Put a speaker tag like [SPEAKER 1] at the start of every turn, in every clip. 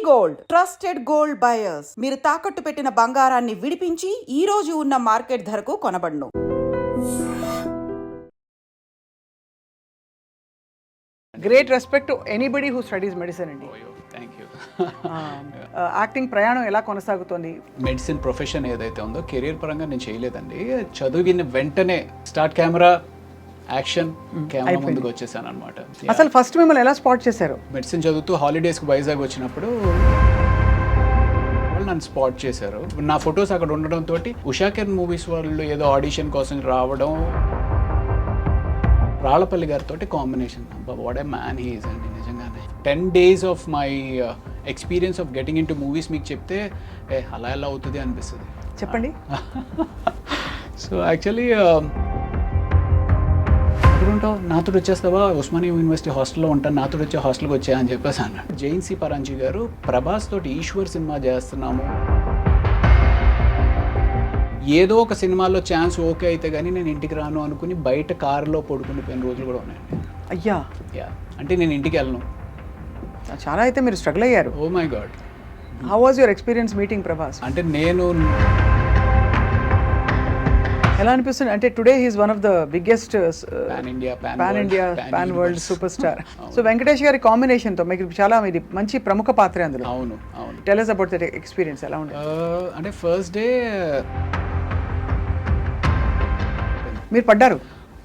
[SPEAKER 1] Gold trusted gold buyers మీరు తాకట్టు పెట్టిన బంగారాన్ని విడిపించి ఈ రోజు ఉన్న మార్కెట్ ధరకు కొనబడును.
[SPEAKER 2] Great respect to anybody who studies medicine అండి.
[SPEAKER 3] Thank you.
[SPEAKER 2] యాక్టింగ్ ప్రయాణం ఎలా కొనసాగుతోంది?
[SPEAKER 3] మెడిసిన్ ప్రొఫెషన్ ఏదైతే ఉందో కెరీర్ పరంగా నేను చేయలేదండి. చదివిన వెంటనే స్టార్ట్ కెమెరా యాక్షన్ కెమెరా ముందుకు వచ్చేసాను అనమాట.
[SPEAKER 2] అసలు ఫస్ట్ మిమ్మల్ని ఎలా స్పాట్ చేశారు?
[SPEAKER 3] మెడిసిన్ చదువుతూ హాలిడేస్కి వైజాగ్ వచ్చినప్పుడు వాళ్ళు నన్ను స్పాట్ చేశారు. నా ఫొటోస్ అక్కడ ఉండడంతో ఉషాకిరణ్ మూవీస్ వాళ్ళు ఏదో ఆడిషన్ కోసం రావడం, రాళ్ళపల్లి గారితో combination. What a man he is అండి నిజంగానే. 10 days of my experience of getting in to movies మీకు చెప్తే అలా ఎలా అవుతుంది అనిపిస్తుంది.
[SPEAKER 2] చెప్పండి.
[SPEAKER 3] సో యాక్చువల్లీ ఉంటావు నాతో వచ్చేస్తావా, ఉస్మానియా యూనివర్సిటీ హాస్టల్లో ఉంటాను, నాతో వచ్చే హాస్టల్కి వచ్చా అని చెప్పేసి అన్నాడు. జైన్సీ పరాంజీ గారు ప్రభాస్ తోటి ఈశ్వర్ సినిమా చేస్తున్నాము, ఏదో ఒక సినిమాలో ఛాన్స్ ఓకే అయితే కానీ నేను ఇంటికి రాను అనుకుని బయట కారులో పడుకుని పోయిన రోజులు కూడా ఉన్నాయండి.
[SPEAKER 2] అయ్యా,
[SPEAKER 3] యా, అంటే నేను ఇంటికి వెళ్ళను.
[SPEAKER 2] చాలా అయితే మీరు స్ట్రగుల్ అయ్యారు.
[SPEAKER 3] Oh my God.
[SPEAKER 2] How was your experience meeting Prabhas?
[SPEAKER 3] అంటే నేను
[SPEAKER 2] ఎలా అనిపిస్తుంది అంటే today he's one of the biggest
[SPEAKER 3] pan India
[SPEAKER 2] pan world super star. So Venkatesh గారి కాంబినేషన్తో మీకు చాలా ఇది మంచి ప్రముఖ పాత్ర అందులో.
[SPEAKER 3] అవును అవును.
[SPEAKER 2] Tell us about that experience. ఎలా ఉంది?
[SPEAKER 3] అంటే ఫస్ట్ డే
[SPEAKER 2] మీరు పడ్డారు.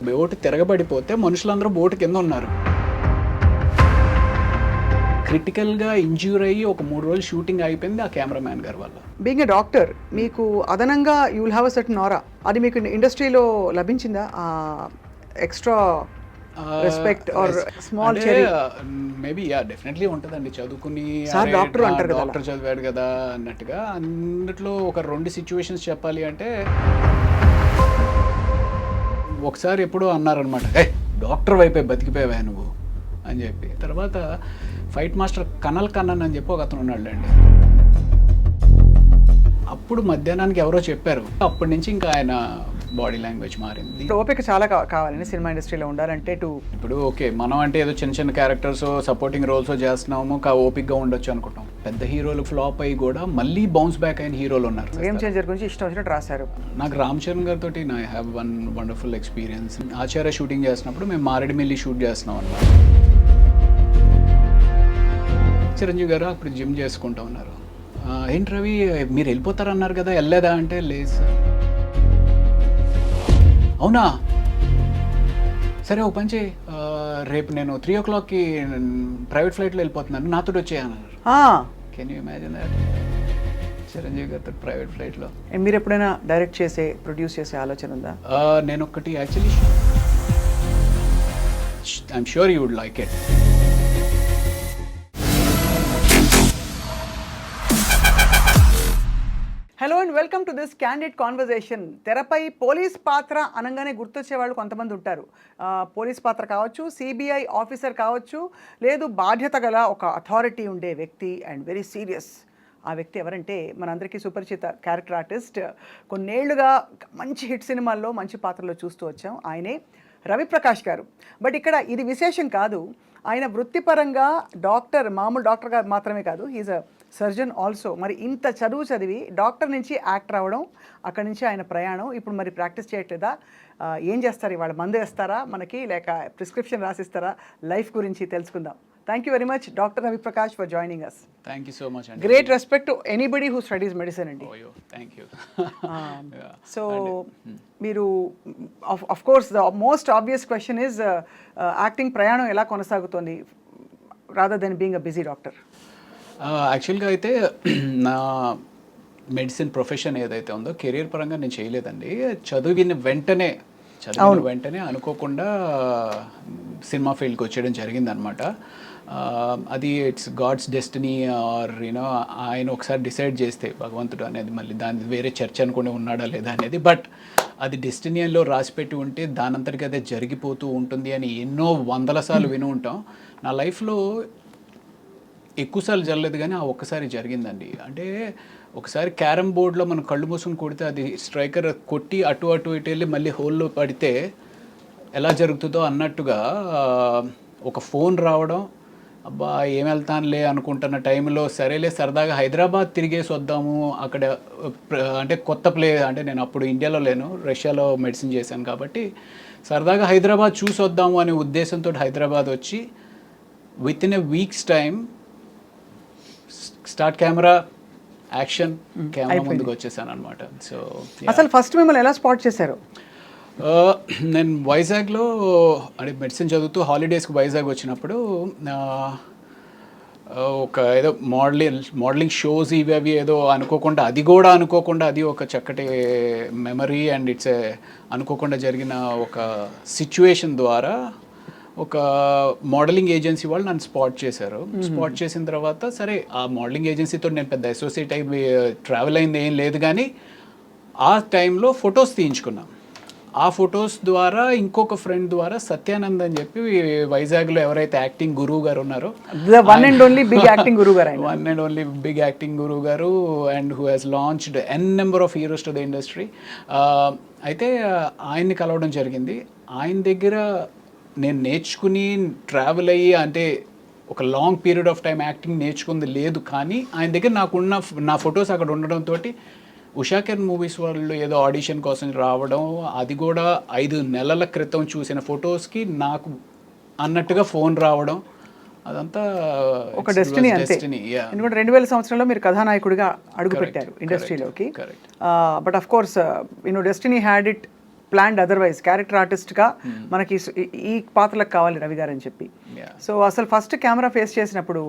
[SPEAKER 3] బోటు తిరగబడిపోతే మనుషులందరూ బోటు కింద ఉన్నారు. క్రిటికల్గా ఇంజ్యూర్ అయ్యి ఒక 3 రోజులు షూటింగ్ అయిపోయింది ఆ కెమెరామ్యాన్ గారి వల్ల.
[SPEAKER 2] బీయింగ్ ఎ డాక్టర్ మీకు అదనంగా you will have a certain aura. అది మీకు ఇండస్ట్రీలో లభించిందా? Extra respect or small cherry?
[SPEAKER 3] Maybe yeah, definitely ఉంటుందండి. చదువుకుని
[SPEAKER 2] డాక్టర్ అంటారు కదా,
[SPEAKER 3] డాక్టర్ చదివాడు కదా అన్నట్టుగా. అందులో ఒక 2 సిచ్యువేషన్స్ చెప్పాలి అంటే, ఒకసారి ఎప్పుడో అన్నారనమాట, డాక్టర్ వైపే బతికిపోయావా నువ్వు అని చెప్పి. తర్వాత ఫైట్ మాస్టర్ కనల్ కన్నన్ అని చెప్పి ఒక అతను ఉన్నాడులేండి. అప్పుడు మధ్యాహ్నానికి ఎవరో చెప్పారు. అప్పటి నుంచి ఇంకా ఆయన బాడీ లాంగ్వేజ్ మారింది.
[SPEAKER 2] ఓపిక చాలా కావాలని సినిమా ఇండస్ట్రీలో ఉండాలంటే.
[SPEAKER 3] ఇప్పుడు ఓకే, మనం అంటే ఏదో చిన్న చిన్న క్యారెక్టర్స్ సపోర్టింగ్ రోల్స్ చేస్తున్నాము, ఓపిక్గా ఉండొచ్చు అనుకుంటాం. పెద్ద హీరోలు ఫ్లాప్ అయ్యి కూడా మళ్ళీ బౌన్స్ బ్యాక్ అయిన హీరోలు ఉన్నారు.
[SPEAKER 2] గేమ్ చేంజర్ గురించి ఇష్టం వచ్చినట్టు రాశారు.
[SPEAKER 3] నాకు రామ్ చరణ్ గారితో I have one wonderful experience. Acharya shooting చేసినప్పుడు మేము మారేడుమిల్లి షూట్ చేస్తున్నాం అన్నమాట. చిరంజీవి గారు అప్పుడు జిమ్ చేసుకుంటూ ఉన్నారు. ఏంటి రవి మీరు వెళ్ళిపోతారన్నారు కదా, వెళ్ళలేదా అంటే, లేదు సార్. అవునా, సరే ఓ పని చేయి, రేపు నేను 3 o'clockకి ప్రైవేట్ ఫ్లైట్లో వెళ్ళిపోతున్నాను, నాతో వచ్చేయన్నారు. Can you imagine that? Chiranjeevi గారితో ప్రైవేట్ ఫ్లైట్లో.
[SPEAKER 2] మీరు ఎప్పుడైనా డైరెక్ట్ చేసే ప్రొడ్యూస్ చేసే ఆలోచన ఉందా?
[SPEAKER 3] నేను ఒకటి actually I'm sure you would like it.
[SPEAKER 2] Hello and welcome to this candid conversation. తెరపై పోలీస్ పాత్ర అనగానే గుర్తొచ్చే వాళ్ళు కొంతమంది ఉంటారు. పోలీస్ పాత్ర కావచ్చు, సిబిఐ ఆఫీసర్ కావచ్చు, లేదు బాధ్యత గల ఒక అథారిటీ ఉండే వ్యక్తి అండ్ వెరీ సీరియస్. ఆ వ్యక్తి ఎవరంటే మనందరికీ సుపరిచిత క్యారెక్టర్ ఆర్టిస్ట్, కొన్నేళ్లుగా మంచి హిట్ సినిమాల్లో మంచి పాత్రలో చూస్తూ వచ్చాం. ఆయనే రవిప్రకాష్ గారు. బట్ ఇక్కడ ఇది విశేషం కాదు. ఆయన వృత్తిపరంగా డాక్టర్, మామూలు డాక్టర్గా మాత్రమే కాదు, హీజ్ అ సర్జన్ ఆల్సో. మరి ఇంత చదువు చదివి డాక్టర్ నుంచి యాక్టర్ అవ్వడం, అక్కడి నుంచి ఆయన ప్రయాణం. ఇప్పుడు మరి ప్రాక్టీస్ చేయట్లేదా? ఏం చేస్తారు ఇవాళ? మందు వేస్తారా మనకి, లేక ప్రిస్క్రిప్షన్ రాసిస్తారా? లైఫ్ గురించి తెలుసుకుందాం. Thank you very much doctor Raviprakash for joining us.
[SPEAKER 3] Thank you so much అండి.
[SPEAKER 2] Great respect to anybody who studies medicine అండి.
[SPEAKER 3] Thank you.
[SPEAKER 2] సో మీరు of course the most obvious question is acting ప్రయాణం ఎలా కొనసాగుతోంది rather than being a busy doctor?
[SPEAKER 3] యాక్చువల్గా అయితే నా medicine profession ఏదైతే ఉందో కెరీర్ పరంగా నేను చేయలేదండి. చదివిన వెంటనే అనుకోకుండా సినిమా ఫీల్డ్కి వచ్చేయడం జరిగిందనమాట. అది it's God's destiny or you know ఆయన ఒకసారి డిసైడ్ చేస్తే భగవంతుడు అనేది, మళ్ళీ దాని వేరే చర్చ అనుకుని ఉన్నాడా లేదా అనేది, బట్ అది డెస్టినీలో రాసిపెట్టి ఉంటే దానంతటికి అదే జరిగిపోతూ ఉంటుంది అని ఎన్నో 100 సార్లు విని ఉంటాం. నా లైఫ్లో ఎక్కువసార్లు జరగలేదు కానీ ఆ ఒక్కసారి జరిగిందండి. అంటే ఒకసారి క్యారమ్ బోర్డ్లో మనం కళ్ళు మూసుకుని కొడితే అది స్ట్రైకర్ కొట్టి అటు ఇటు వెళ్ళి మళ్ళీ హోల్లో పడితే ఎలా జరుగుతుందో అన్నట్టుగా ఒక ఫోన్ రావడం, అబ్బా ఏం వెళ్తానులే అనుకుంటున్న టైంలో సరేలే సరదాగా హైదరాబాద్ తిరిగేసి వద్దాము అక్కడ అంటే కొత్త అంటే నేను అప్పుడు ఇండియాలో లేను, రష్యాలో మెడిసిన్ చేశాను కాబట్టి సరదాగా హైదరాబాద్ చూసి వద్దాము అనే ఉద్దేశంతో హైదరాబాద్ వచ్చి with in a weeks time start camera action camera ముందుకు వచ్చేసాను అనమాట. సో
[SPEAKER 2] అసలు ఫస్ట్ మిమ్మల్ని ఎలా స్పాట్ చేశారు?
[SPEAKER 3] నేను వైజాగ్లో అంటే మెడిసిన్ చదువుతూ హాలిడేస్కి వైజాగ్ వచ్చినప్పుడు ఒక ఏదో మోడలింగ్ షోస్ ఇవి అవి ఏదో అనుకోకుండా అది ఒక చక్కటి మెమరీ అండ్ ఇట్స్ అనుకోకుండా జరిగిన ఒక సిచ్యువేషన్ ద్వారా ఒక మోడలింగ్ ఏజెన్సీ వాళ్ళు నన్ను స్పాట్ చేశారు. స్పాట్ చేసిన తర్వాత సరే ఆ మోడలింగ్ ఏజెన్సీతో నేను పెద్ద అసోసియేట్ అయి ట్రావెల్ అయింది ఏం లేదు, కానీ ఆ టైంలో ఫొటోస్ తీయించుకున్నాం. ఆ ఫొటోస్ ద్వారా ఇంకొక ఫ్రెండ్ ద్వారా సత్యానంద్ అని చెప్పి వైజాగ్లో ఎవరైతే యాక్టింగ్ గురువు గారు ఉన్నారో,
[SPEAKER 2] one and only big acting గురువు గారు and who has launched n number of heroes to the industry. అయితే ఆయన్ని కలవడం జరిగింది. ఆయన దగ్గర నేను నేర్చుకుని ట్రావెల్ అయ్యి అంటే ఒక long period of time acting నేర్చుకుంది లేదు, కానీ ఆయన దగ్గర నా ఫొటోస్ అక్కడ ఉండడంతో ఉషాకిరణ్ మూవీస్ వాళ్ళు ఏదో ఆడిషన్ కోసం రావడం, అది కూడా 5 నెలల క్రితం చూసిన ఫొటోస్కి నాకు అన్నట్టుగా ఫోన్ రావడం, అదంతా ఒక డెస్టినీ అంతే. ఎందుకంటే 2000 సంవత్సరంలో మీరు కథానాయకుడిగా అడుగుపెట్టారు ఇండస్ట్రీలోకి. But of course destiny had it planned otherwise. Character ఆర్టిస్ట్గా మనకి ఈ పాత్రలకు కావాలి రవి గారు అని చెప్పి. సో అసలు ఫస్ట్ కెమెరా ఫేస్ చేసినప్పుడు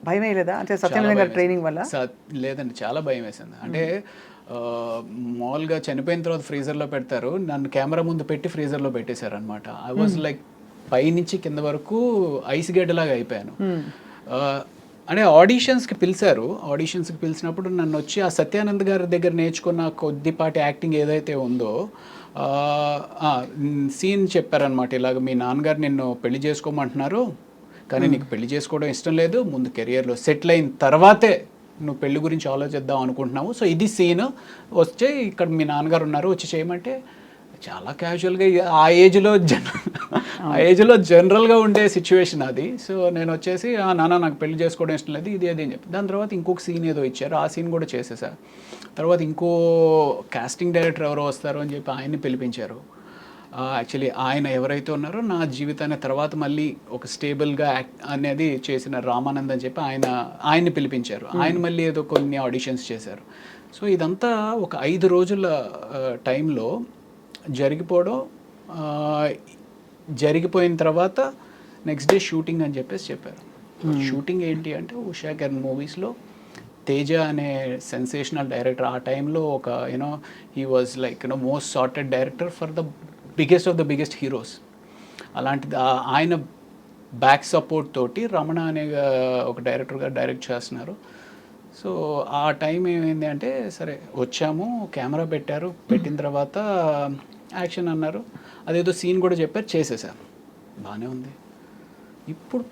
[SPEAKER 2] భయమే లేదా? అంటే సత్యనారాయణ గారి ట్రైనింగ్ వల్ల?
[SPEAKER 3] లేదండి, చాలా భయం వేసింది. అంటే మామూలుగా చనిపోయిన తర్వాత ఫ్రీజర్లో పెడతారు, నన్ను కెమెరా ముందు పెట్టి ఫ్రీజర్లో పెట్టేశారు అనమాట. ఐ వాజ్ లైక్ పైనుంచి కింద వరకు ఐస్ గడ్డలాగా అయిపోయాను. అంటే ఆడిషన్స్కి పిలిచినప్పుడు నన్ను వచ్చి ఆ సత్యానంద్ గారి దగ్గర నేర్చుకున్న కొద్దిపాటి యాక్టింగ్ ఏదైతే ఉందో సీన్ చెప్పారనమాట. ఇలాగ మీ నాన్నగారు నిన్ను పెళ్లి చేసుకోమంటున్నారు, కానీ నీకు పెళ్లి చేసుకోవడం ఇష్టం లేదు, ముందు కెరియర్లో సెటిల్ అయిన తర్వాతే నువ్వు పెళ్లి గురించి ఆలోచిద్దాం అనుకుంటున్నావు, సో ఇది సీన్ వచ్చే ఇక్కడ మీ నాన్నగారు ఉన్నారు వచ్చి చేయమంటే చాలా క్యాజువల్గా ఆ ఏజ్లో జనరల్గా ఉండే సిచ్యువేషన్ అది. సో నేను వచ్చేసి నాన్న నాకు పెళ్లి చేసుకోవడం ఇష్టం లేదు ఇది అది అని చెప్పి, దాని తర్వాత ఇంకొక సీన్ ఏదో ఇచ్చారు, ఆ సీన్ కూడా చేసేసా. తర్వాత ఇంకో కాస్టింగ్ డైరెక్టర్ ఎవరో వస్తారు అని చెప్పి ఆయన్ని పిలిపించారు. యాక్చువల్లీ ఆయన ఎవరైతే ఉన్నారో నా జీవితాన్ని తర్వాత మళ్ళీ ఒక స్టేబుల్గా యాక్ట్ అనేది చేసిన రామానంద్ అని చెప్పి ఆయన్ని పిలిపించారు. ఆయన మళ్ళీ ఏదో కొన్ని ఆడిషన్స్ చేశారు. సో ఇదంతా ఒక 5 రోజుల టైంలో జరిగిపోయిన తర్వాత నెక్స్ట్ డే షూటింగ్ అని చెప్పారు. షూటింగ్ ఏంటి అంటే ఉషాకిరణ్ మూవీస్లో తేజ అనే సెన్సేషనల్ డైరెక్టర్ ఆ టైంలో ఒక he was like most sorted director for the biggest heroes. అలాంటిది ఆయన బ్యాక్ సపోర్ట్ తోటి రమణ అనే ఒక డైరెక్టర్గా డైరెక్ట్ చేస్తున్నారు. సో ఆ టైం ఏమైంది అంటే సరే వచ్చాము, కెమెరా పెట్టిన తర్వాత యాక్షన్ అన్నారు, అదేదో సీన్ కూడా చెప్పారు, చేసేసారు, బాగానే ఉంది. ఇప్పుడు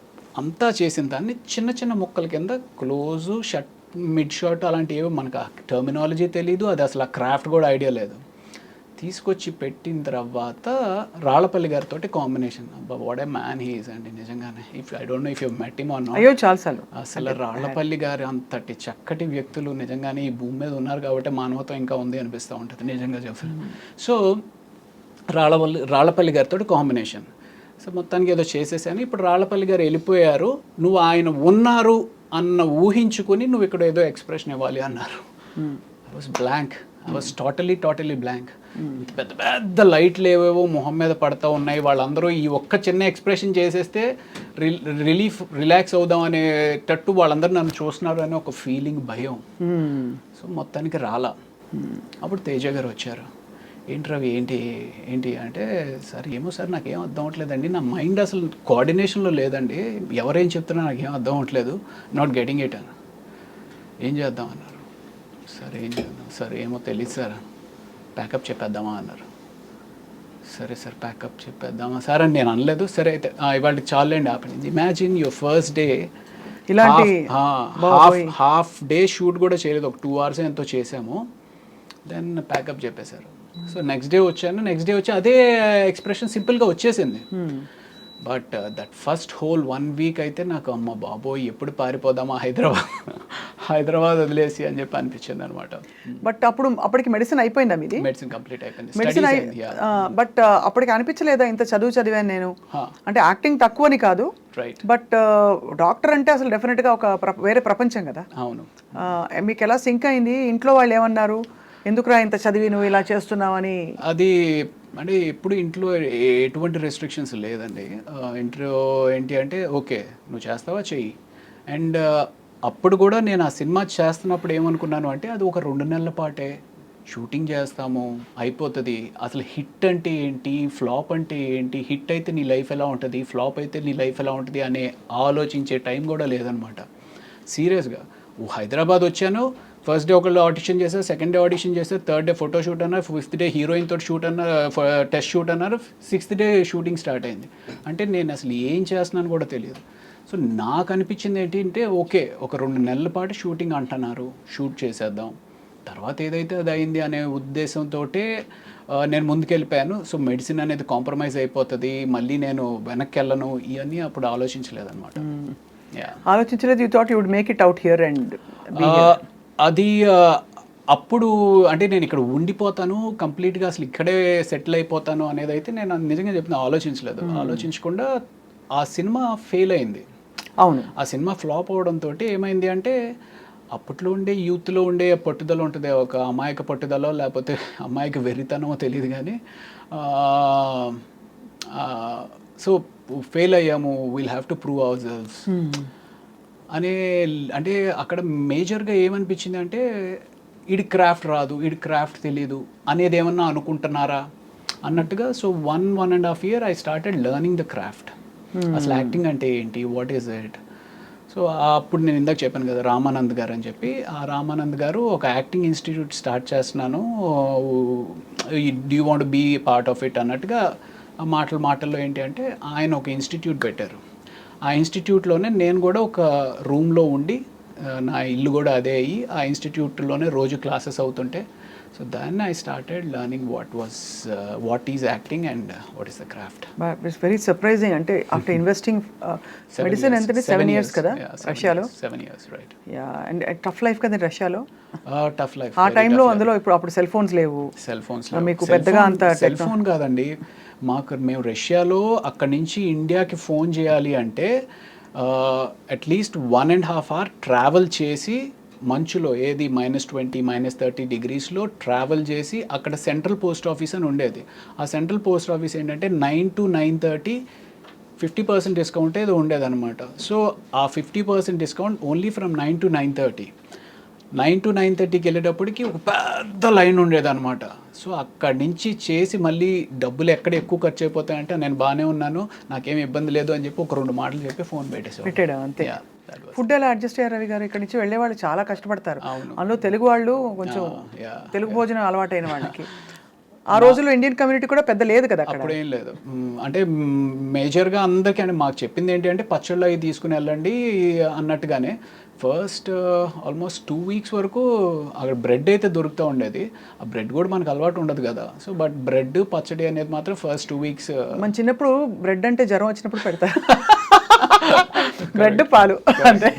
[SPEAKER 3] అంతా చేసిన దాన్ని చిన్న చిన్న ముక్కల కింద క్లోజు షర్ట్ మిడ్ షాట్ అలాంటివి ఏవో మనకు టర్మినాలజీ తెలీదు, అది అసలు ఆ క్రాఫ్ట్ కూడా ఐడియా లేదు. తీసుకొచ్చి పెట్టిన తర్వాత రాళ్ళపల్లి గారితో కాంబినేషన్, అబ్బా what a man he is అండి నిజంగానే. I don't know if you met him or not.
[SPEAKER 2] అయ్యో చాలాసార్లు.
[SPEAKER 3] అసలు రాళ్ళపల్లి గారు అంతటి చక్కటి వ్యక్తులు నిజంగానే ఈ భూమి మీద ఉన్నారు కాబట్టి మానవత్వం ఇంకా ఉంది అనిపిస్తూ ఉంటుంది నిజంగా చెప్పాను. సో రాళ్ళపల్లి గారితో కాంబినేషన్. సో మొత్తానికి ఏదో చేసేసాను. ఇప్పుడు రాళ్ళపల్లి గారు వెళ్ళిపోయారు, నువ్వు ఆయన ఉన్నారు అన్న ఊహించుకొని నువ్వు ఇక్కడ ఏదో ఎక్స్ప్రెషన్ ఇవ్వాలి అన్నారు. I was blank, I was totally blank. పెద్ద పెద్ద లైట్లు ఏవేవో మొహం మీద పడతా ఉన్నాయి, వాళ్ళందరూ ఈ ఒక్క చిన్న ఎక్స్ప్రెషన్ చేసేస్తే రిలాక్స్ అవుదాం అనేటట్టు వాళ్ళందరూ నన్ను చూస్తున్నారు అనే ఒక ఫీలింగ్, భయం. సో మొత్తానికి రాలా. అప్పుడు తేజ గారు వచ్చారు, ఏంటి రవి ఏంటి అంటే, సార్ ఏమో సార్ నాకేం అర్థం అవ్వట్లేదండి, నా మైండ్ అసలు కోఆర్డినేషన్లో లేదండి, ఎవరేం చెప్తున్నా నాకేం అర్థం అవ్వట్లేదు, నాట్ గెటింగ్ ఇట్ అని. ఏం చేద్దాం అన్నారు. సరే ఏం చేద్దాం సార్, ఏమో తెలియదు సార్, ప్యాకప్ చెప్పేద్దామా అన్నారు. సరే సార్ ప్యాకప్ చెప్పేద్దామా సార్ అని నేను అనలేదు. సరే అయితే ఇవాళ చాలండి ఆపండి. Imagine your first day, half day shoot కూడా చేయలేదు, ఒక 2 hours ఎంతో చేసాము, దెన్ ప్యాకప్ చెప్పేశారు. సో నెక్స్ట్ డే వచ్చి అదే ఎక్స్ప్రెషన్ సింపుల్గా వచ్చేసింది. But that first whole 1 week అయితే నాకు అమ్మ బాబోయ్ ఎప్పుడు పారిపోదామా హైదరాబాద్ వదిలేసి అని చెప్పి అనిపించింది అనమాట.
[SPEAKER 2] బట్ అప్పటికి మెడిసిన్ అయిపోయిందా మీది?
[SPEAKER 3] మెడిసిన్ కంప్లీట్ అయిపోయింది.
[SPEAKER 2] మెడిసిన్
[SPEAKER 3] స్టడీస్ అయింది.
[SPEAKER 2] బట్ అప్పటికి అనిపించలేదా ఇంత చదివాను నేను, అంటే యాక్టింగ్ తక్కువని కాదు,
[SPEAKER 3] రైట్.
[SPEAKER 2] బట్ డాక్టర్ అంటే అసలు డెఫినెట్గా ఒక వేరే ప్రపంచం కదా.
[SPEAKER 3] అవును.
[SPEAKER 2] మీకు ఎలా సింక్ అయింది? ఇంట్లో వాళ్ళు ఏమన్నారు, ఎందుకురా ఇంత చదివి నువ్వు ఇలా చేస్తున్నావని?
[SPEAKER 3] అది అంటే ఎప్పుడు ఇంట్లో ఎటువంటి రెస్ట్రిక్షన్స్ లేదండి. ఇంట్లో ఏంటి అంటే ఓకే నువ్వు చేస్తావా చెయ్యి. అండ్ అప్పుడు కూడా నేను ఆ సినిమా చేస్తున్నప్పుడు ఏమనుకున్నాను అంటే అది ఒక 2 నెలల పాటే షూటింగ్ చేస్తాము అయిపోతుంది. అసలు హిట్ అంటే ఏంటి, ఫ్లాప్ అంటే ఏంటి, హిట్ అయితే నీ లైఫ్ ఎలా ఉంటుంది, ఫ్లాప్ అయితే నీ లైఫ్ ఎలా ఉంటుంది అనే ఆలోచించే టైం కూడా లేదనమాట. సీరియస్గా హైదరాబాద్ వచ్చాను, ఫస్ట్ డే ఒకళ్ళు ఆడిషన్ చేశారు, సెకండ్ డే ఆడిషన్ చేశారు, థర్డ్ డే ఫోటో షూట్ అన్నారు, 5th డే హీరోయిన్ తోటి షూట్ అన్నారు, టెస్ట్ షూట్ అన్నారు, 6th డే షూటింగ్ స్టార్ట్ అయింది. అంటే నేను అసలు ఏం చేస్తున్నాను కూడా తెలియదు. సో నాకు అనిపించింది ఏంటి అంటే ఓకే ఒక 2 నెలల పాటు షూటింగ్ అంటున్నారు, షూట్ చేసేద్దాం, తర్వాత ఏదైతే అది అయింది అనే ఉద్దేశంతో నేను ముందుకెళ్ళిపోయాను. సో మెడిసిన్ అనేది కాంప్రమైజ్ అయిపోతుంది, మళ్ళీ నేను వెనక్కి వెళ్ళను, ఇవన్నీ అప్పుడు ఆలోచించలేదన్నమాట.
[SPEAKER 2] ఆలోచించలేదు. You thought you would make it out here and
[SPEAKER 3] అది అప్పుడు అంటే నేను ఇక్కడ ఉండిపోతాను కంప్లీట్గా అసలు ఇక్కడే సెటిల్ అయిపోతాను అనేది అయితే నేను నిజంగా చెప్పిన ఆలోచించలేదు. ఆలోచించకుండా ఆ సినిమా ఫెయిల్ అయింది.
[SPEAKER 2] అవును.
[SPEAKER 3] ఆ సినిమా ఫ్లాప్ అవడంతో ఏమైంది అంటే అప్పట్లో ఉండే యూత్లో ఉండే పట్టుదల ఉంటుంది, ఒక అమాయక పట్టుదల లేకపోతే అమాయక వెర్రితనమో తెలియదు కానీ సో ఫెయిల్ అయ్యాము, will have to prove our selves అనే. అంటే అక్కడ మేజర్గా ఏమనిపించింది అంటే ఈడి క్రాఫ్ట్ రాదు, ఈడి క్రాఫ్ట్ తెలీదు అనేది ఏమన్నా అనుకుంటున్నారా అన్నట్టుగా. So 1.5 year I started learning the craft. అసలు యాక్టింగ్ అంటే ఏంటి, వాట్ ఈస్ ఇట్. సో అప్పుడు నేను ఇందాక చెప్పాను కదా రామానంద్ గారు అని చెప్పి, ఆ రామానంద్ గారు ఒక యాక్టింగ్ ఇన్స్టిట్యూట్ స్టార్ట్ చేస్తున్నాను, do you want be part of it అన్నట్టుగా మాటల్లో ఏంటి అంటే ఆయన ఒక ఇన్స్టిట్యూట్ పెట్టారు. ఆ ఇన్స్టిట్యూట్లోనే నేను కూడా ఒక రూమ్లో ఉండి, నా ఇల్లు కూడా అదే అయ్యి ఆ ఇన్స్టిట్యూట్లోనే రోజు క్లాసెస్ అవుతుంటే, సో దాన్ని I started learning what is acting and what is the craft.
[SPEAKER 2] It's very surprising. అంటే ఆఫ్టర్ ఇన్వెస్టింగ్ మెడిసిన్ ఎంత 7 years కదా రష్యాలో?
[SPEAKER 3] 7 years, right.
[SPEAKER 2] Yeah. And tough life కదా రష్యాలో?
[SPEAKER 3] టఫ్ లైఫ్
[SPEAKER 2] ఆ టైంలో. అందులో అప్పుడు సెల్ ఫోన్స్ లేవు, మీకు పెద్దగా అంత
[SPEAKER 3] సెల్ ఫోన్ కాదండి. మేము రష్యాలో అక్కడి నుంచి ఇండియాకి ఫోన్ చేయాలి అంటే అట్లీస్ట్ 1.5 hour ట్రావెల్ చేసి మంచులో ఏది -20 -30 degreesలో ట్రావెల్ చేసి అక్కడ సెంట్రల్ పోస్ట్ ఆఫీస్ అని ఉండేది. ఆ సెంట్రల్ పోస్ట్ ఆఫీస్ ఏంటంటే 9 to 9:30 50% డిస్కౌంట్ ఏదో ఉండేదన్నమాట. సో ఆ 50% discount only from 9 to 9:30. 9 to 9:30కి వెళ్ళేటప్పటికి ఒక పెద్ద లైన్ ఉండేదన్నమాట. సో అక్కడి నుంచి చేసి మళ్ళీ డబ్బులు ఎక్కడ ఎక్కువ ఖర్చు అయిపోతాయంటే నేను బాగానే ఉన్నాను, నాకేం ఇబ్బంది లేదు అని చెప్పి ఒక 2 మాటలు చెప్పి ఫోన్
[SPEAKER 2] పెట్టాడు అంతే. ఫుడ్ ఎలా అడ్జస్ట్ అయ్యారు రవి గారు? ఇక్కడ నుంచి వెళ్ళే వాళ్ళు చాలా కష్టపడతారు,
[SPEAKER 3] అవును.
[SPEAKER 2] అందులో తెలుగు వాళ్ళు కొంచెం తెలుగు భోజనం అలవాటైన వాళ్ళకి. ఆ రోజుల్లో ఇండియన్ కమ్యూనిటీ కూడా పెద్ద లేదు కదా అక్కడ.
[SPEAKER 3] అప్పుడు ఏం లేదు. అంటే మేజర్గా అందరికీ అంటే మాకు చెప్పింది ఏంటి అంటే పచ్చళ్ళు అవి తీసుకుని వెళ్ళండి అన్నట్టుగానే. ఫస్ట్ ఆల్మోస్ట్ 2 weeks వరకు అక్కడ బ్రెడ్ అయితే దొరుకుతూ ఉండేది. ఆ బ్రెడ్ కూడా మనకు అలవాటు ఉండదు కదా. సో బట్ బ్రెడ్ పచ్చడి అనేది మాత్రం ఫస్ట్ 2 weeks.
[SPEAKER 2] మన చిన్నప్పుడు బ్రెడ్ అంటే జ్వరం వచ్చినప్పుడు పెడతారు, బ్రెడ్ పాలు అంటే.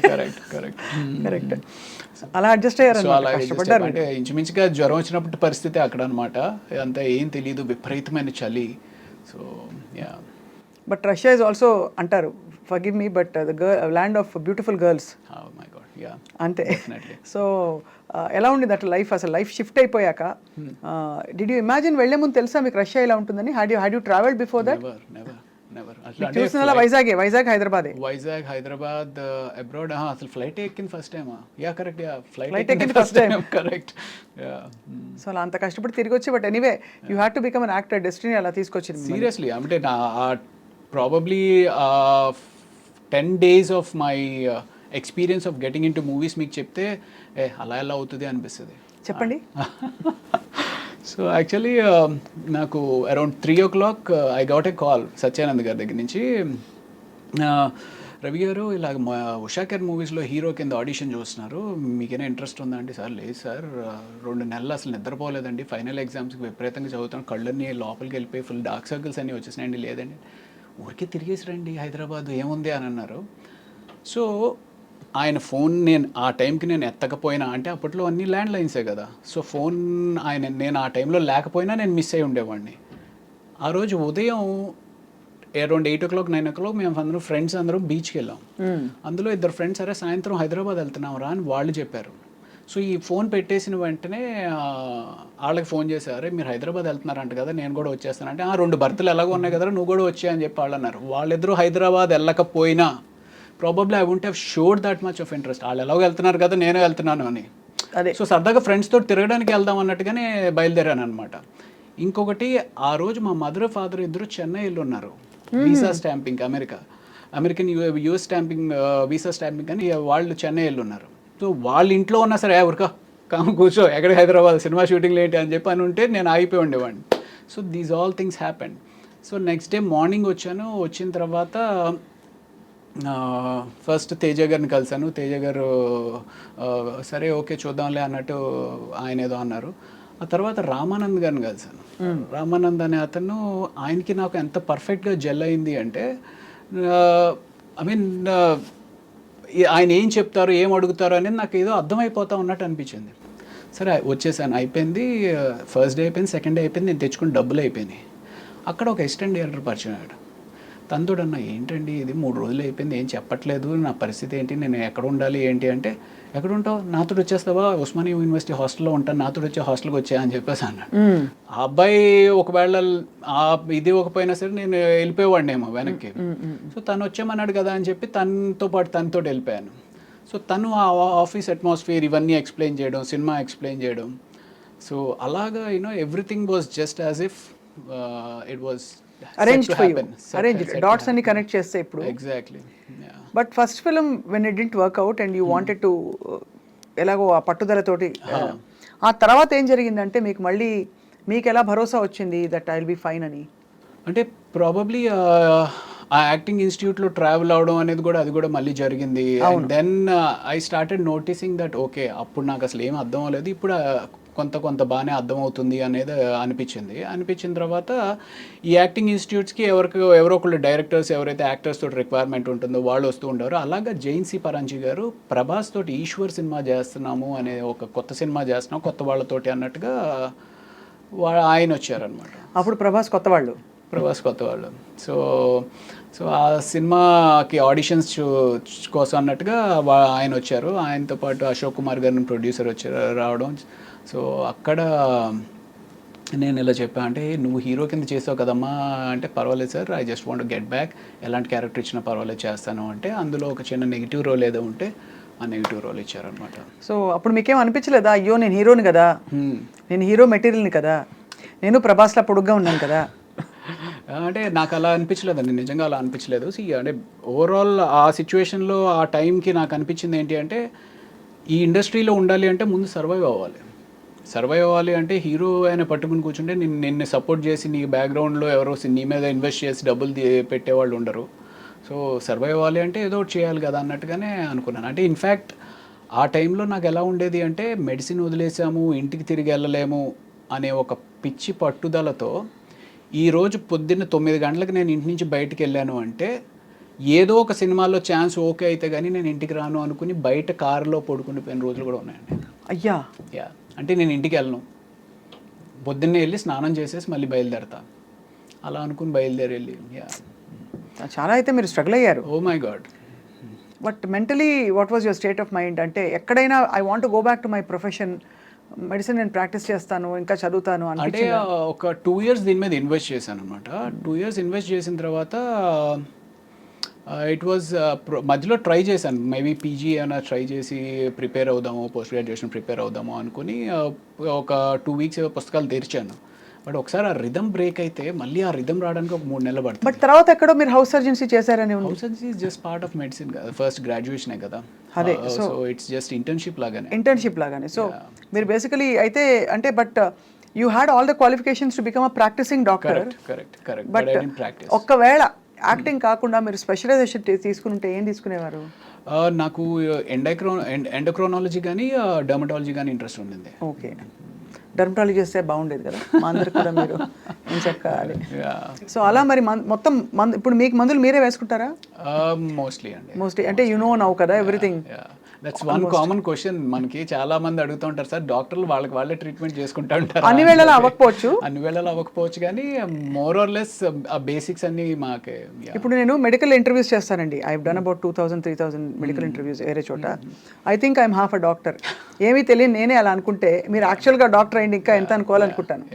[SPEAKER 2] కరెక్ట్. అలా అడ్జస్ట్ అయ్యారు.
[SPEAKER 3] సో అలా అంటే ఇంచుమించుగా జ్వరం వచ్చినప్పుడు పరిస్థితి అక్కడ అనమాట. అంతా ఏం తెలియదు, విపరీతమైన చలి. So yeah.
[SPEAKER 2] But Russia is also అంటారు, forgive me, but the land of beautiful girls.
[SPEAKER 3] Oh my God, yeah.
[SPEAKER 2] అంతే.
[SPEAKER 3] Definitely.
[SPEAKER 2] సో ఎలా ఉండేది అట్లా లైఫ్? అసలు లైఫ్ షిఫ్ట్ అయిపోయాక డిడ్ యూ ఇమాజిన్ వెళ్లే ముందు తెలుసా మీకు రష్యా ఇలా ఉంటుందని? Had you travelled before that?
[SPEAKER 3] Never.
[SPEAKER 2] చూసిన వైజాగ్
[SPEAKER 3] హైదరాబాద్ అబ్రాడ్ అసలు ఫ్లైట్ ఎక్కింది first time. Yeah correct. Yeah
[SPEAKER 2] flight ఎక్కింది ఫస్ట్ టైం.
[SPEAKER 3] కరెక్ట్.
[SPEAKER 2] సో అలా అంత కష్టపడి తిరిగి వచ్చి, but anyway you had to become an actor. Destiny అలా తీసుకొచ్చింది.
[SPEAKER 3] సీరియస్లీ అంటే probably 10 days of my experience of getting in to movies మీకు చెప్తే అలా ఎలా అవుతుంది అనిపిస్తుంది.
[SPEAKER 2] చెప్పండి.
[SPEAKER 3] సో యాక్చువల్లీ నాకు around 3 o'clock I got a call Satyanand గారి దగ్గర నుంచి. రవి గారు ఇలాగ ఉషా కేర్ మూవీస్లో హీరో కింద ఆడిషన్ చూస్తున్నారు, మీకైనా ఇంట్రెస్ట్ ఉందా అంటే, సార్ లేదు సార్ 2 నెలలు అసలు నిద్రపోలేదండి, ఫైనల్ ఎగ్జామ్స్కి విపరీతంగా చదువుతాను, కళ్ళన్నీ లోపలికి వెళ్ళిపోయి ఫుల్ డార్క్ సర్కిల్స్ అన్నీ వచ్చేసినాయండి. లేదండి ఊరికే తిరిగేసి రండి హైదరాబాద్ ఏముంది అని అన్నారు. సో ఆయన ఫోన్ ఆ టైంకి నేను ఎత్తకపోయినా, అంటే అప్పట్లో అన్ని ల్యాండ్ లైన్సే కదా, సో ఫోన్ నేను ఆ టైంలో లేకపోయినా నేను మిస్ అయి ఉండేవాడిని. ఆ రోజు ఉదయం అరౌండ్ 8 o'clock 9 o'clock మేము అందరం ఫ్రెండ్స్ అందరం బీచ్కి వెళ్ళాం. అందులో 2 ఫ్రెండ్స్ సరే సాయంత్రం హైదరాబాద్ వెళ్తున్నాం రా అని వాళ్ళు చెప్పారు. సో ఈ ఫోన్ పెట్టేసిన వెంటనే వాళ్ళకి ఫోన్ చేశారు, మీరు హైదరాబాద్ వెళ్తున్నారంట కదా, నేను కూడా వచ్చేస్తానంటే 2 బర్త్లు ఎలాగో ఉన్నాయి కదా నువ్వు కూడా వచ్చా అని చెప్పి వాళ్ళు అన్నారు. వాళ్ళిద్దరూ హైదరాబాద్ వెళ్ళకపోయినా probably I won't have showed that much of interest. వాళ్ళు ఎలాగో వెళ్తున్నారు కదా నేను వెళ్తున్నాను అని.
[SPEAKER 2] అదే
[SPEAKER 3] సో సరదాగా ఫ్రెండ్స్ తోటి తిరగడానికి వెళ్దాం అన్నట్టుగానే బయలుదేరాను అనమాట. ఇంకొకటి, ఆ రోజు మా మదర్ ఫాదర్ ఇద్దరు చెన్నైలో ఉన్నారు, visa stamping, American US stamping, visa stamping అని వాళ్ళు చెన్నైలో ఉన్నారు. సో వాళ్ళ ఇంట్లో ఉన్నా సరే ఊరికా కాము కూర్చో ఎక్కడ హైదరాబాద్ సినిమా షూటింగ్లు ఏంటి అని చెప్పి అని ఉంటే నేను ఆగిపోయి ఉండేవాడిని. So these all things happened. So next day morning వచ్చాను. వచ్చిన తర్వాత ఫస్ట్ తేజ గారిని కలిశాను. తేజ గారు సరే ఓకే చూద్దాంలే అన్నట్టు ఆయన ఏదో అన్నారు. ఆ తర్వాత రామానంద్ గారిని కలిశాను. రామానంద్ అనే అతను, ఆయనకి నాకు ఎంత పర్ఫెక్ట్గా జెల్ అయింది అంటే, ఐ మీన్ ఆయన ఏం చెప్తారు ఏం అడుగుతారు అనేది నాకు ఏదో అర్థమైపోతా ఉన్నట్టు అనిపించింది. సరే వచ్చేసాను, అయిపోయింది. ఫస్ట్ డే అయిపోయింది, సెకండ్ డే అయిపోయింది, నేను తెచ్చుకుని డబ్బులు అయిపోయినాయి. అక్కడ ఒక అసిస్టెంట్ డైరెక్టర్ పరిచయం అయ్యాడు. తనతోడు అన్న ఏంటండి ఇది 3 రోజులు అయిపోయింది ఏం చెప్పట్లేదు, నా పరిస్థితి ఏంటి, నేను ఎక్కడ ఉండాలి ఏంటి అంటే, ఎక్కడ ఉంటావు, నాతో వచ్చేస్తావా, ఉస్మానియా యూనివర్సిటీ హాస్టల్లో ఉంటాను, నాతో వచ్చే హాస్టల్కి వచ్చా అని చెప్పేసి అన్నాడు. ఆ అబ్బాయి ఒకవేళ ఇది ఒకపోయినా సరే నేను వెళ్ళిపోయేవాడినేమో వెనక్కి. సో తను వచ్చామన్నాడు కదా అని చెప్పి తనతో పాటు తనతో వెళ్ళిపోయాను. సో తను ఆ ఆఫీస్ అట్మాస్ఫియర్ ఇవన్నీ ఎక్స్ప్లెయిన్ చేయడం, సినిమా ఎక్స్ప్లెయిన్ చేయడం. సో అలాగా everything was just as if it was
[SPEAKER 2] arranged for you, arranged dots అన్ని కనెక్ట్ చేస్తే ఇప్పుడు.
[SPEAKER 3] Exactly.
[SPEAKER 2] But first film when it didn't work out and you wanted to ఎలాగో ఆ పట్టుదలతోటి, ఆ తర్వాత ఏం జరిగిందంటే మీకు ఎలా భరోసా వచ్చింది that I will be fine అని?
[SPEAKER 3] అంటే ప్రాబబ్లీ ఆ యాక్టింగ్ ఇన్స్టిట్యూట్లో ట్రావెల్ అవడం అనేది కూడా అది కూడా మళ్ళీ జరిగింది. And then I started noticing that okay అప్పుడు నాకు అసలు ఏం అర్థం అవ్వలేదు, ఇప్పుడు కొంత బాగానే అర్థమవుతుంది అనేది అనిపించిన తర్వాత ఈ యాక్టింగ్ ఇన్స్టిట్యూట్స్కి ఎవరో ఒకళ్ళు డైరెక్టర్స్ ఎవరైతే యాక్టర్స్ తోటి రిక్వైర్మెంట్ ఉంటుందో వాళ్ళు వస్తూ ఉంటారు. అలాగా జైన్సీ పరంజీ గారు ప్రభాస్ తోటి ఈశ్వర్ సినిమా చేస్తున్నాము అనే ఒక కొత్త సినిమా చేస్తున్నాం కొత్త వాళ్ళతోటి అన్నట్టుగా ఆయన వచ్చారనమాట.
[SPEAKER 2] అప్పుడు ప్రభాస్ కొత్త వాళ్ళు.
[SPEAKER 3] సో ఆ సినిమాకి ఆడిషన్స్ కోసం అన్నట్టుగా ఆయన వచ్చారు. ఆయనతో పాటు అశోక్ కుమార్ గారిని ప్రొడ్యూసర్ రావడం. సో అక్కడ నేను ఇలా చెప్పాను, అంటే నువ్వు హీరో కింద చేసావు కదమ్మా అంటే, పర్వాలేదు sir I just want get back, ఎలాంటి క్యారెక్టర్ ఇచ్చినా పర్వాలేదు చేస్తాను అంటే, అందులో ఒక చిన్న నెగిటివ్ రోల్ ఏదో ఉంటే ఆ నెగిటివ్ రోల్ ఇచ్చారనమాట.
[SPEAKER 2] సో అప్పుడు మీకేం అనిపించలేదా, అయ్యో నేను హీరోని కదా, నేను హీరో మెటీరియల్ని కదా, నేను ప్రభాస్లా పొడుగ్గా ఉన్నాను కదా?
[SPEAKER 3] అంటే నాకు అలా అనిపించలేదండి, నిజంగా అలా అనిపించలేదు. అంటే ఓవరాల్ ఆ సిచ్యువేషన్లో ఆ టైంకి నాకు అనిపించింది ఏంటి అంటే, ఈ ఇండస్ట్రీలో ఉండాలి అంటే ముందు సర్వైవ్ అవ్వాలి అంటే హీరో ఆయన పట్టుకుని కూర్చుంటే నిన్ను సపోర్ట్ చేసి నీ బ్యాక్గ్రౌండ్లో ఎవరో నీ మీద ఇన్వెస్ట్ చేసి డబ్బులు పెట్టేవాళ్ళు ఉండరు. సో సర్వైవ్ అవ్వాలి అంటే ఏదో ఒకటి చేయాలి కదా అన్నట్టుగానే అనుకున్నాను. అంటే ఇన్ఫ్యాక్ట్ ఆ టైంలో నాకు ఎలా ఉండేది అంటే, మెడిసిన్ వదిలేసాము ఇంటికి తిరిగి వెళ్ళలేము అనే ఒక పిచ్చి పట్టుదలతో ఈరోజు పొద్దున్న 9 గంటలకు నేను ఇంటి నుంచి బయటకు వెళ్ళాను అంటే, ఏదో ఒక సినిమాలో ఛాన్స్ ఓకే అయితే కానీ నేను ఇంటికి రాను అనుకుని బయట కారులో పడుకునిపోయిన రోజులు కూడా ఉన్నాయండి.
[SPEAKER 2] అయ్యా
[SPEAKER 3] అంటే నేను ఇంటికి వెళ్ళను, పొద్దున్నే వెళ్ళి స్నానం చేసేసి మళ్ళీ బయలుదేరతా అలా అనుకుని బయలుదేరి
[SPEAKER 2] చాలా అయితే మీరు స్ట్రగుల్ అయ్యారు.
[SPEAKER 3] Oh my God.
[SPEAKER 2] But mentally what was your state of mind? అంటే ఎక్కడైనా I want to go back to my profession, medicine నేను ప్రాక్టీస్ చేస్తాను ఇంకా చదువుతాను
[SPEAKER 3] అంటే ఒక 2 years దీని మీద ఇన్వెస్ట్ చేశాను అనమాట. 2 years ఇన్వెస్ట్ చేసిన తర్వాత ఇట్ వాజ్ మధ్యలో ట్రై చేశాను, మేబీ పీజీ ఏమైనా ట్రై చేసి ప్రిపేర్ అవుదాము, పోస్ట్ గ్రాడ్యుయేషన్ ప్రిపేర్ అవుదాము అనుకుని ఒక 2 weeks పుస్తకాలు తెరిచాను. బట్ ఒకసారి ఆ రిథమ్ బ్రేక్ అయితే మళ్ళీ ఆ రిథమ్ రావడానికి ఒక 3 నెలలు పడుతుంది.
[SPEAKER 2] బట్ తర్వాత ఎక్కడో మీరు హౌస్ సర్జన్సీ చేశారని?
[SPEAKER 3] House surgeoncy is just part of medicine కదా, ఫస్ట్ గ్రాడ్యుయేషనే కదా.
[SPEAKER 2] అదే
[SPEAKER 3] సో ఇట్స్ జస్ట్ ఇంటర్న్షిప్ లాగానే.
[SPEAKER 2] సో మీరు బేసికలీ అయితే అంటే, but you had all the qualifications to become a practising doctor.
[SPEAKER 3] Correct.
[SPEAKER 2] But ఒక్కవేళ యాక్టింగ్ కాకుండా మీరు స్పెషలైజేషన్ తీసుకుంటే ఏం తీసుకునేవారు?
[SPEAKER 3] నాకు ఎండోక్రోనాలజీ కానీ డర్మటాలజీ కానీ ఇంట్రెస్ట్ ఉండింది.
[SPEAKER 2] ఓకే, డర్మటాలజీ చేస్తే బాగుండేది కదా మా అందరికి కూడా. మీరు చెక్కాలి. సో అలా మరి మొత్తం ఇప్పుడు మీకు మందులు మీరే వేసుకుంటారా?
[SPEAKER 3] మోస్ట్లీ అండి.
[SPEAKER 2] మోస్ట్లీ అంటే యు నో నౌ కదా everything.
[SPEAKER 3] That's one common question మనకి చాలా మంది అడుగుతూ ఉంటారు సార్, డాక్టర్లు వాళ్ళే ట్రీట్మెంట్ చేసుకుంటా ఉంటారు.
[SPEAKER 2] అన్ని వేళలా
[SPEAKER 3] అవ్వకపోవచ్చు కానీ మోర్ ఆర్ లెస్ ఆ బేసిక్స్ అన్ని మాకే.
[SPEAKER 2] ఇప్పుడు నేను మెడికల్ ఇంటర్వ్యూస్ చేస్తానండి. I have done about 2000-3000 medical interviews వేరే చోట. I think I'm half a doctor. ఏమీ తెలియదు నేనే అలా అనుకుంటే, మీరు యాక్చువల్గా డాక్టర్ అయింది ఇంకా ఎంత అనుకోవాలనుకుంటాను.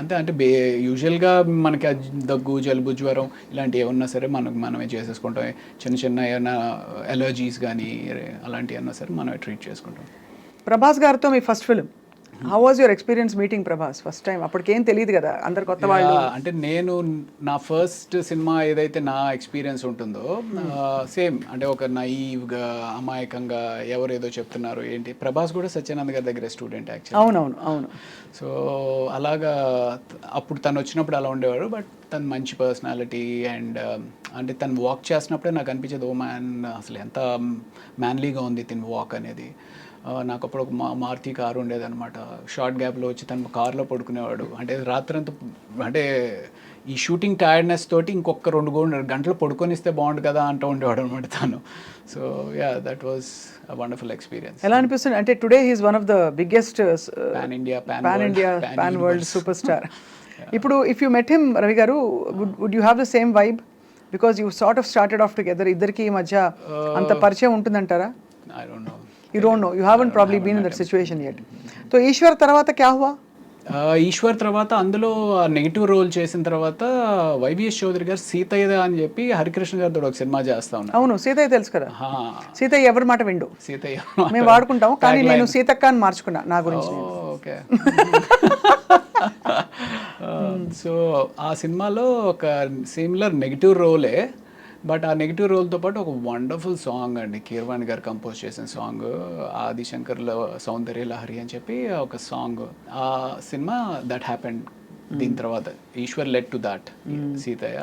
[SPEAKER 3] అంటే యూజువల్గా మనకి దగ్గు, జలుబు, జ్వరం ఇలాంటివి ఏమన్నా సరే మనమే చేసేసుకుంటాం. చిన్న ఏమైనా ఎలర్జీస్ కానీ అలాంటివి అన్నా సరే మనమే ట్రీట్ చేసుకుంటాం.
[SPEAKER 2] ప్రభాస్ గారితో మీ first film, how was your experience meeting Prabhas first time? అప్పటికేం తెలియదు కదా, అందరు కొత్త వాళ్ళు.
[SPEAKER 3] అంటే నేను నా ఫస్ట్ సినిమా ఏదైతే నా ఎక్స్పీరియన్స్ ఉంటుందో సేమ్ అంటే ఒక నైవ్గా అమాయకంగా ఎవరేదో చెప్తున్నారు ఏంటి. ప్రభాస్ కూడా సత్యానంద్ గారి దగ్గర స్టూడెంట్ యాక్చువల్లీ.
[SPEAKER 2] అవును.
[SPEAKER 3] సో అలాగా అప్పుడు తను వచ్చినప్పుడు అలా ఉండేవాడు. బట్ తను మంచి పర్సనాలిటీ అండ్ అంటే తను వాక్ చేసినప్పుడే నాకు అనిపించేది, ఓ మ్యాన్ అసలు ఎంత మ్యాన్లీగా ఉంది తిని వాక్ అనేది. నాకు అప్పుడు ఒక మారుతి కారు ఉండేది అనమాట. షార్ట్ గ్యాప్లో వచ్చి తను కార్లో పడుకునేవాడు. అంటే రాత్రంతా అంటే ఈ షూటింగ్ టైర్డ్నెస్ తోటి ఇంకొక 2 గంటలు పడుకొనిస్తే బాగుండు కదా అంటూ ఉండేవాడు అనమాట తను. So that was a wonderful experience.
[SPEAKER 2] ఎలా అనిపిస్తుంది అంటే today he's one of the biggest pan world super star. ఇప్పుడు if you met him Ravi గారు, would you have the same vibe? Because you sort of started off together. ఇద్దరికి ఈ మధ్య అంత పరిచయం ఉంటుందంటారా?
[SPEAKER 3] I don't know.
[SPEAKER 2] You don't know. You haven't probably been in that situation yet. So Eshwar తర్వాత క్యా హువా?
[SPEAKER 3] ఈశ్వర్ తర్వాత అందులో నెగిటివ్ రోల్ చేసిన తర్వాత వైవిఎస్ చౌదరి గారు సీతయ్య అని చెప్పి హరికృష్ణ గారితో ఒక సినిమా చేస్తా ఉన్నారు.
[SPEAKER 2] అవును, సీతయ్య తెలుసు కదా. సీతయ్య ఎవరి మాట విండు,
[SPEAKER 3] సీతయ్య
[SPEAKER 2] మేము వాడుకుంటాం. కానీ నేను సీతక్క అని మార్చుకున్నా నా గురించి.
[SPEAKER 3] ఓకే. సో ఆ సినిమాలో ఒక సిమిలర్ నెగిటివ్ రోలే. బట్ ఆ నెగిటివ్ రోల్తో పాటు ఒక వండర్ఫుల్ సాంగ్ అండి, కీరవాణి గారు కంపోజ్ చేసిన సాంగ్, ఆదిశంకర్లో సౌందర్య లహరి అని చెప్పి ఒక సాంగ్. ఆ సినిమా దట్ హ్యాపెండ్. దీని తర్వాత Eshwar led to that Seethayya.